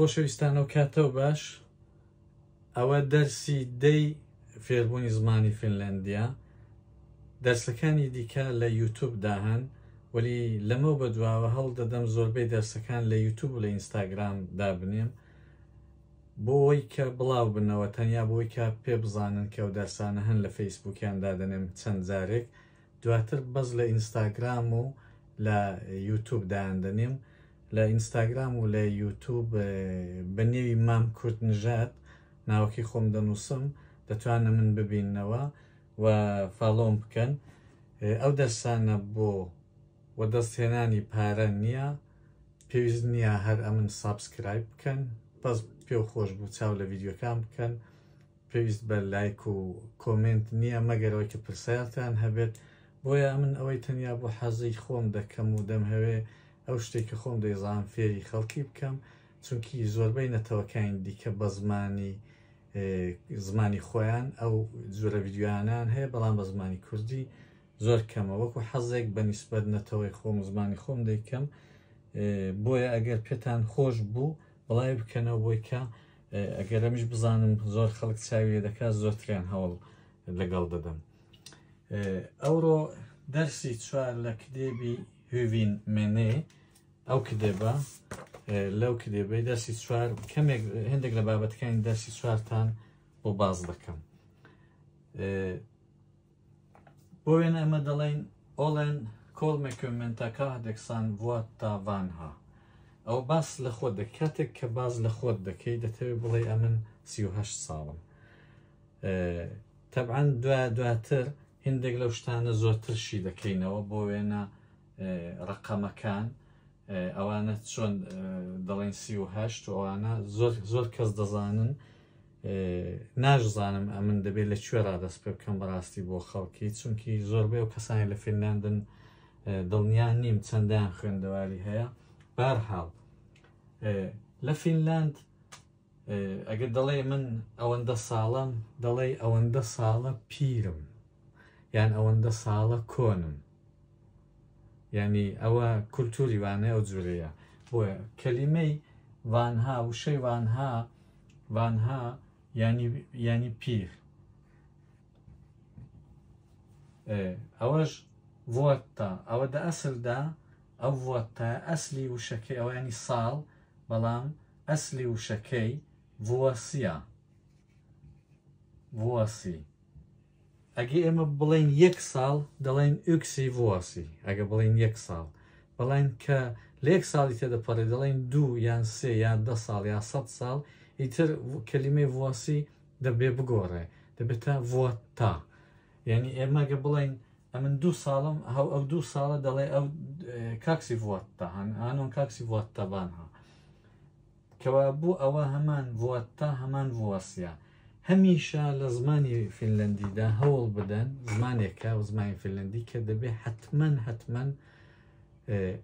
خۆشەویستانە و کاتەوە باش ئەوە دەرسی دەی فێربوونی زمانی فینلەندیا دەرسەکانی دیکە لە یوتیوب داهەن وەلی لەمە بەدواوە هەڵ دەدەم زۆربەی دەرسەکان لە یوتیوب و لە ئینستاگرام دابنێم بۆی کە بڵاو بنەوە تەنیا بۆی کە پێ بزانن کە ئەو دەرسانە هەن لە فەیسبووکیان دادەنێم چەند جارێک دواتر بەس لە ئینستاگرام و لە یوتیوب دایاندەنێم لە ئینستاگرام و لە یوتیوب بە نێوی مام کورد نژاد ناوەکی خۆم دەنووسم دەتوانە من ببیننەوە و فاڵۆم بکەن ئەو دەرسانە بۆ وەدەستهێنانی پارە نییە پێویست نییە هەر ئەمن سابسکرایب بکەن بەس پێ و خۆش بوو چاو لە ڤیددیۆکان بکەن پێویست بە لایک و کۆمنت نییە مەگەرەوەی کە پرسیارتان هەبێت بۆیە من ئەوەی تەنیا بۆ حەزی خۆم دەکەم و دەمهەوێ ئەو شتێکی خۆم دەیزانم فێری خەڵکی بکەم چونکی زۆربەی نەتەوەکانی دیکە بە زمانی خۆیان ئەو جۆرە ڤیددیویانان هەیە بەڵام بە زمانی کوردی زۆر کەمە وەکو حەزێک بە نیسبەت نەتەوەی خۆم و زمانی خۆم دەیکەم بۆیە ئەگەر پێتان خۆش بوو بەڵای بکەنەوە بۆی کە ئەگەر ئەمیش بزانم زۆر خەڵک چاویە دەکات زۆرتریان هەوڵ لەگەڵ دەدەم ئەوڕۆ دەرسی چوار لە کتێبی هوڤین مێنێ ئەو کتێبە لەو کتێبەی دەرسی چوار کەمێک هەندێک لە بابەتەکانی دەرسی چوارتان بۆ باز دەکەم بۆ وێنە ئەمە دەڵێن ئۆڵێن کۆڵمێکمنتەکە هەدێکسان ڤۆتتا ڤانها ئەو باس لە خۆت دەکەی کاتێک کە باز لە خۆت دەکەی دەتەوێت بڵێ ئەمن 38 ساڵم تەبعاً دواتر هەندێک لەو شتانە زۆرترشی دەکەینەوە بۆ وێنە ڕقەمەکان ئەوانە چۆن دەڵێن 38 و ئەوانە زۆر کەس دەزانن ناژزانم ئەمن دەبێت لە کوێرا دەست پێ بکەم بەڕاستی بۆ خەڵکی چونکی زۆربەی و کەسانی لە فینلاندن دڵنیان نیم چەندیان خوێندەواری هەیە بەرحاڵ لە فینلاند ئەگەر دەڵێ من ئەوەندە ساڵم دەڵێ ئەوەندە ساڵە پیرم یان ئەوەندە ساڵە کۆنم ینی ئەوە کولتوری وانەیە ئەو جوورەیە بۆیە کەلیمەی ڤانها وشەی ڤانها ینی پیر ئەوەش ڤۆتتا ئەوە دە ئەسلدا ئەو ڤۆتتا ئەسلی وشەکەی ئەوە ینی ساڵ بەڵام ئەسلی وشەکەی ڤۆسیە ڤۆسی ئەگە ئێمە بڵێن 1 ساڵ دەڵێن ئوکسی ڤۆسی ئەگە بڵێن 1 ساڵ بەڵێن کە لە 1 ساڵی تێدەپەڕێ دەڵێن 2 یان 3 یان 10 ساڵ یا 100 ساڵ ئیتر کەلیمەی ڤۆسی دەبێ بگۆڕێ دەبێتە ڤۆتتا یعنی ئێمەگە بڵێن ئەمن 2 ساڵم ئەو 2 ساڵە دەڵێ ئەو کاکسی ڤۆتتا هەنۆن کاکسی ڤۆتتا ڤانها کەوا بوو ئەوە هەمان ڤۆتتا هەمان ڤۆسیە هەمیشە لە زمانی فینلەندیدا هەوڵ بدەن زمانێکە و زمانی فینلەندی کە دەبێ حتمەن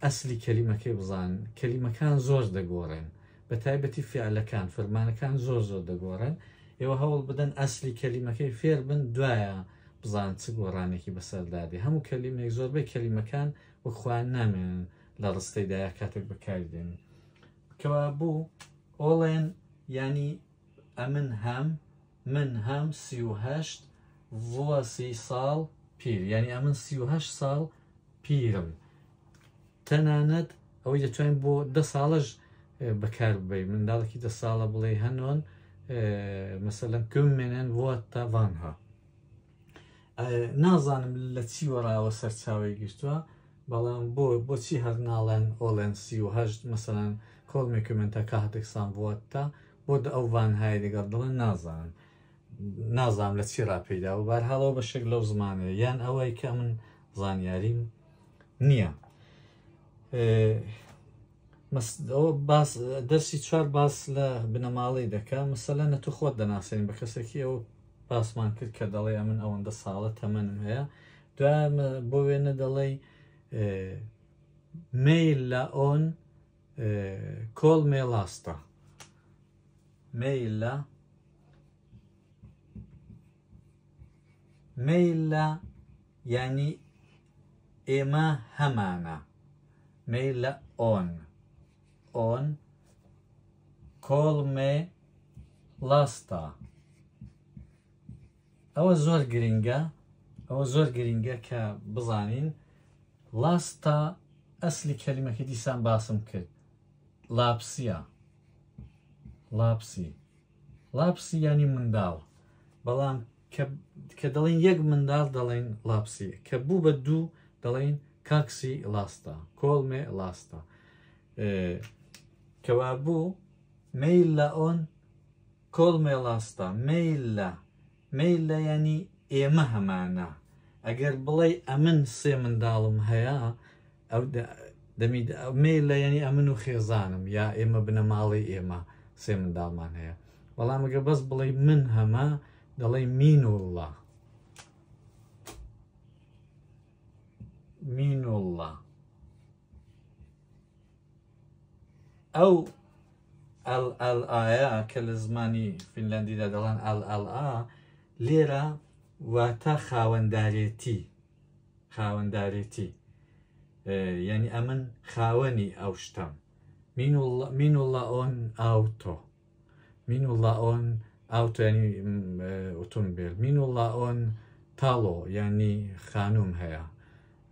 ئەسلی کەلیمەکەی بزانن کەلیمەکان زۆر دەگۆڕێن بە تایبەتی فعلەکان فەرمانەکان زۆر دەگۆڕن ئێوە هەوڵ بدەن ئەسلی کەلیمەکەی فێر بن دوایە بزان چ گۆڕانێکی بەسەردادی هەموو کەلیمێک زۆربەی کەلیمەکان وەخوایان نامێنن لە ڕستەیدایە کاتێک بەکاری دێنن کەوا بوو ئۆڵێن ینی ئەمن من هەم 38 ڤۆسی ساڵ پیر یعنی ئەمن 38 ساڵ پیرم تەنانەت ئەوەی دەتوانین بۆ 10 ساڵش بەکار ببەی منداڵێکی 10 ساڵە بڵێ هەنۆن مەسەلەن کومێنێن ڤۆتتا ڤانها نازانم لە چی وەڕاوە سەرچاوی گرتووە بەڵام بۆچی هەر ناڵێن ئۆڵێن 38 مەسەلەن کۆڵمێکمنتەکە هەتێکسان ڤۆتتا بۆ ئەو ڤانهای لەگەڵ دڵن نازانم لە چی ڕاپەیدا و بەرحاڵەوە بە شێک لەو زمانەیە یان ئەوەی کە من زانیاریم نییە دەرسی چوار باس لە بنەماڵی دەکا مەسەلەن نە تو خۆت دەناسێنین بە کەسێکی ئەو باسمان کرد کە دەڵێ ئەمن ئەوەندە ساڵە تەمەنم هەیە دوای بۆ وێنە دەڵێ میل ئۆن کۆڵ مێڵاستە میلە ینی ئێمە هەمانە میلە ئۆن کۆڵمێ ڵاستە. ئەوە زۆر گرنگە کە بزانین ڵاستە ئەسلی کەلیمەکە دیسان باسم کرد لابسیە. لابسی ینی منداڵ، بەڵام کە دەڵێن یەک منداڵ دەڵێن لابسی، کە بوو بە دوو دەڵێن کاکسی ڵاستە، کۆڵمێ ڵاستە. کەوا بوو میل لە ئۆن کۆڵمێ ڵاستە. میل ینی ئێمە هەمانە. ئەگەر بڵێ ئەمن سێ منداڵم هەیە ئەو میل ینی ئەمن و خێزانم، یا ئێمە بنەماڵی ئێمە سێ منداڵمان هەیە. بەڵام ئەگە بەس بڵێ من هەمە دەڵێ مینوڵڵە. ئەو ئەلئایە کە لە زمانی فینلاندیدا دەڵێن ئەلئا لێرە واتە خاوەندارێتی، یعنی ئەمن خاوەنی ئەو شتەم. مینوڵڵە ئۆن ئاوتۆ، مینوڵڵە ئۆن ئاوتۆ ینی ئۆتۆمبیل، مینوڵڵە ئۆن تاڵۆ ینی خانوم هەیە،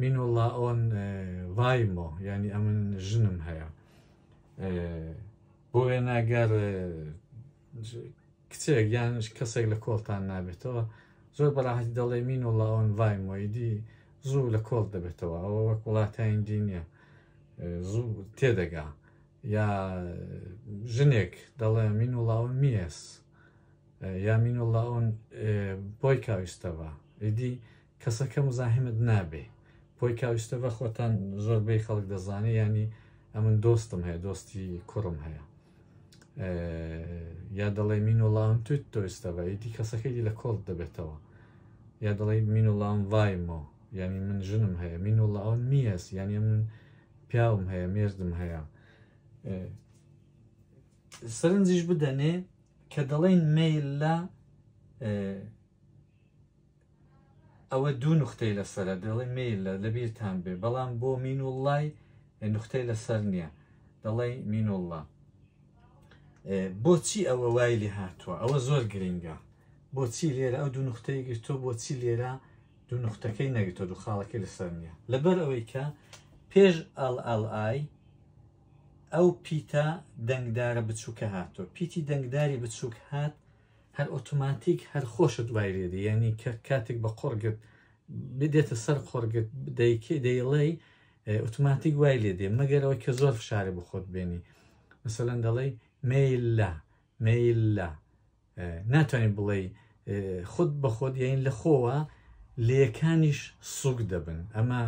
مینوڵڵە ئۆن ڤایمۆ ینی ئەمن ژنم هەیە. بۆ وێنەگەر کچێک یان کەسێک لە کۆڵتان نابێتەوە زۆر بەراحەتی دەڵێ مینوڵڵە ئۆن ڤایمۆیدی زوو لە کۆڵ دەبێتەوە. ئەوە وەک وڵاتایان دینیە زوو تێدەگا. یا ژنێک دەڵێ مینوڵڵە ئۆن میێس، یا مینوڵڵە ئۆن بۆی کاویستەوە، ئیدی کەسەکە مزاحمت نابێ. بۆی کاویستەوە خۆتان زۆربەی خەڵک دەزانێ، ینی ئەمن دۆستم هەیە، دۆستی کوڕم هەیە. یا دەڵێ مینوڵڵە ئۆن توت تۆیستەوە، ئیدی کەسەکەی لە کۆڵ دەبێتەوە. یا دەڵێ مینوڵڵە ئۆن ڤایمۆ ینی من ژنم هەیە، مینوڵڵە ئۆن میێس ینی من پیاوم هەیە، مێردم هەیە. سەرنجیش بدەنێ کە دەڵێن میلە ئەوە دوو نوختەی لەسەرە، دەڵێ میلە لەبیرتان بێ، بەڵام بۆ مینوڵڵای نوختەی لەسەر نییە، دەڵێ مینوڵڵە. بۆچی ئەوە وای لێ هاتووە؟ ئەوە زۆر گرنگە. بۆچی لێرە ئەو دوو نوختەی گرتۆ، بۆچی لێرە دوو نوختەکەی نەگرتۆ، دوو خاڵەکەی لەسەر نییە؟ لەبەر ئەوەی کە پێش ئەلئای ئەو پیتە دەنگدارە بچووکە هاتۆ. پیتی دەنگداری بچووک هات هەر ئۆتۆماتیک هەر خۆشت وای لێدە، یعنی کە کاتێک بە قۆڕگرت بدێتە سەر قۆڕگرت دەیڵێ ئۆتۆماتیک وای لێدێ، مەگەر ئەوەی کە زۆر فشارێ بە خۆت بێنی. مەسەلەن دەڵێ میلە، ناتوانێت بڵێ خود بە خۆت، یان لە خۆوە لێکانیش سوک دەبن. ئەمە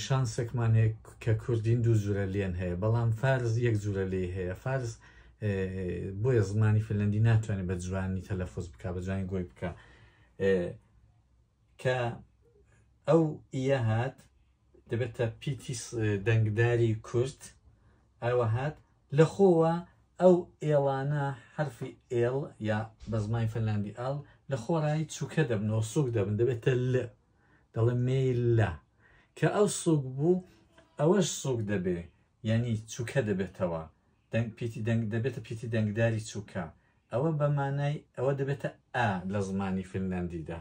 شانسێکمان هەیە کە کوردین دوو جورە لێن هەیە، بەڵام فارز یەک جورە لێ هەیە. فارز بۆیە زمانی فینلاندی ناتوانێت بە جوانی تەلەفۆز بکە، بە جوانی گۆی بکە. کە ئەو ئیە هات دەبێتە پیتی دەنگداری کورد، ئەوە هات لە خۆوە ئەو ئێڵانە حرفی ئێڵ یا بە زمانی فینلاندی ئەڵ لە خۆڕایی چووکە دەبنەوە، سوک دەبن، دەبێتە لە، دەڵێ میلە. کە ئەو سوک بوو ئەوەش سوک دەبێ، یعنی چووکە دەبێتەوە، دەبێتە پیتی دەنگداری چووکە. ئەوە بەمانای ئەوە دەبێتە ئا لە زمانی فینلاندیدا.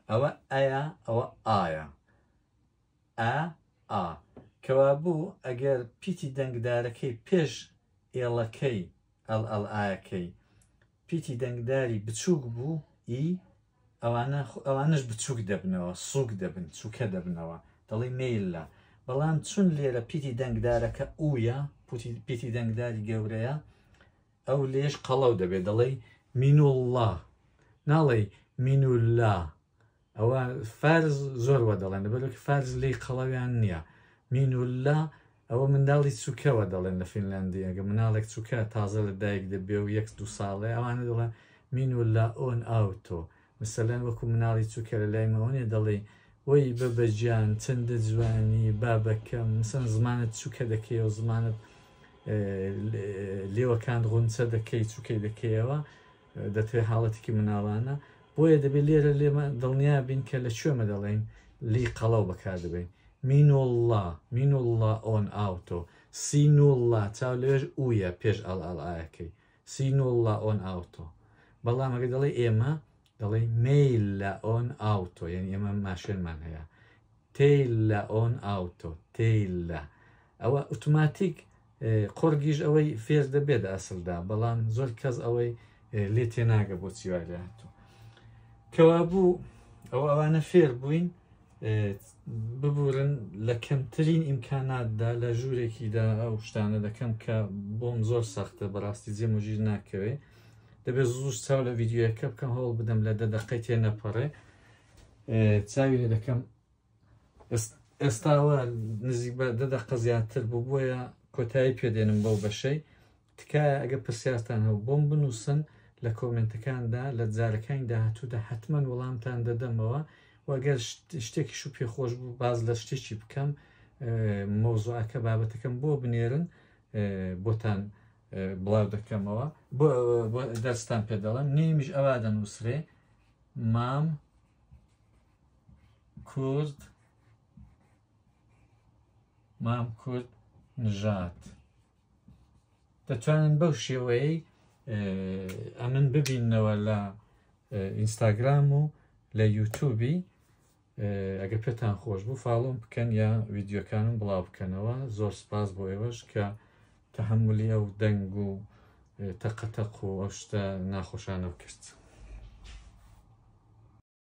ئەوە ئەیە، ئەوە ئایە، ئا. کەوا بوو ئەگەر پیتی دەنگدارەکەی پێش ئێڵەکەی ئەلئایەکەی پیتی دەنگداری بچووک بوو، ئەوانش بچووک دەبنەوە، سوک دەبن، چووکە دەبنەوە، دەڵێ میلە. بەڵام چون لێرە پیتی دەنگدارەکە ئوویە، پیتی دەنگداری گەورەیە، ئەو لێش قەڵەو دەبێت، دەڵێ مینوڵڵە، ناڵێ مینولا. ئەوە فارز زۆر وە دەڵێن، لەبەرەوەی فارز لێی قەڵەویان نییە. مینولا ئەوە منداڵی چووکەوە دەڵێن لە فینلاندی. ئەگە مناڵێک چووکە تازە لە دایک دەبێ و 1-2 ساڵێ، ئەوانە دەڵێن مینولا ئۆن ئاوتۆ. مثلەن وەکو مناڵی چووکە لە لای مەوەنێ دەڵێ وەی بەبەجیان چەندە جوانی بابەکەم، مثلەن زمانت چووکە دەکەیەوە، زمانت لێوەکان غونچە دەکەی، چووکەی دەکەیەوە، دەتوێت حاڵەتێکی مناڵانە. بۆیە دەبێت لێرە لێمە دڵنیا بین کە لە کوێمە دەڵێن لی قەڵەو بەکار دەبین. مینوڵڵە ئۆن ئاوتۆ. سینوڵڵە چاو لێژ ئوویە پێش ئەلئایەکەی، سینۆڵە ئۆن ئاوتۆ بەڵام ئەگە دەڵێ ئێمە دەڵێ میل لە ئۆن ئاوتۆ یعنی ئێمە ماشێنمان هەیە تیل لە ئۆن ئاوتۆ تیل لە ئەوە ئۆتۆماتیک قۆرگیش ئەوەی فێر دەبێت ئەسڵدا بەڵام زۆر کەس ئەوەی لێ تێناگە بۆ چیوای لە هاتوو کەوا بوو ئەوانە فێر بووین ببورن لە کەمترین ئیمکاناتدا لە ژوورێکیدا ئەو شتانە دەکەم کە بۆم زۆر سەختە بەڕاستی جێمەژیر ناکەوێ دەبێت زوو چاو لە ڤیددیوەکە بکەم هەوڵ بدەم لە دەقەی تێ نەپەڕێ چاوی لێ دەکەم ئێستاوە نزیک بە دەقە زیاتر بوو بۆیە کۆتایی پێدێنم بەو بەشەی تکایە ئەگە پرسیارتان هەو بۆم بنووسن لە کۆمنتەکاندا لە جارەکانی داهاتوودا حتمما وەڵامتان دەدەمەوە وەگەر شتێکی شو پێخۆش بوو باز لە شتێکی بکەم مۆزوعەکە بابەتەکەم بۆ بنێرن بۆتان بڵاو دەکەمەوە بۆ دەستان پێ دەڵم نێمیش ئەوا دەنووسرێ مام کورد نژاد دەتوانن بەو شێوەیەی ئەمن ببینەوە لە ئینستاگرام و لە یوتیوبی ئەگە پێتان خۆش بوو فاڵۆم بکەن یا ڤیددیۆکانم بڵاو بکەنەوە زۆر سپاس بۆ ئێوەش کە تەحملی ئەو دەنگ و تەقەتەق و ئەو شتە ناخۆشانە کرد.